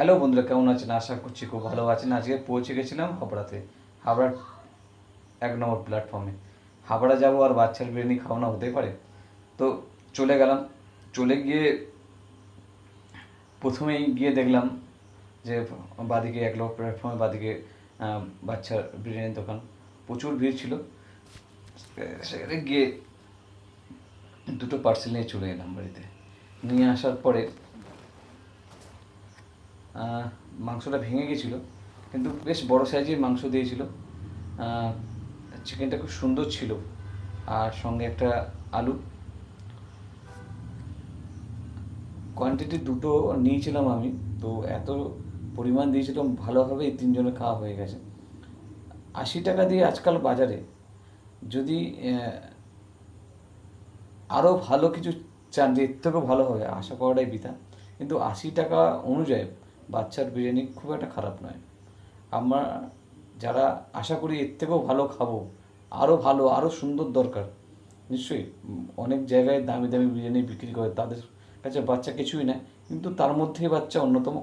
Hello বন্ধুরা, কেমন আছেন? আশা করছি খুব ভালো আছেন। আজকে পৌঁছে গেছিলাম হাবড়াতে, হাবড়ার 1 নম্বর প্ল্যাটফর্মে। হাবড়া যাবো আর বাচ্চার বিরিয়ানি খাওয়া না হতে পারে? তো চলে গেলাম। চলে গিয়ে প্রথমেই গিয়ে দেখলাম যে বাদিকে 1 নম্বর প্ল্যাটফর্মে বাদিকে বাচ্চার বিরিয়ানির দোকান। প্রচুর ভিড় ছিল। সেখানে গিয়ে দুটো পার্সেল নিয়ে চলে এলাম বাড়িতে। নিয়ে আসার পরে মাংসটা ভেঙে গেছিলো, কিন্তু বেশ বড় সাইজের মাংস দিয়েছিল। চিকেনটা খুব সুন্দর ছিল, আর সঙ্গে একটা আলু। কোয়ান্টিটি দুটো নিয়েছিলাম আমি, তো এত পরিমাণ দিয়েছিলাম, ভালোভাবেই 3 জনের খাওয়া হয়ে গেছে। 80 টাকা দিয়ে আজকাল বাজারে যদি আরও ভালো কিছু চান যে এর থেকেও ভালো হবে, আশা করাটাই বৃথা। কিন্তু 80 টাকা অনুযায়ী বাচ্চার বিরিয়ানি খুব একটা খারাপ নয়। আমরা যারা আশা করি এর থেকেও ভালো খাবো, আরও ভালো, আরও সুন্দর দরকার, নিশ্চয়ই অনেক জায়গায় দামি দামি বিরিয়ানি বিক্রি করে, তাদের কাছে বাচ্চা কিছুই না, কিন্তু তার মধ্যেই বাচ্চা অন্যতম।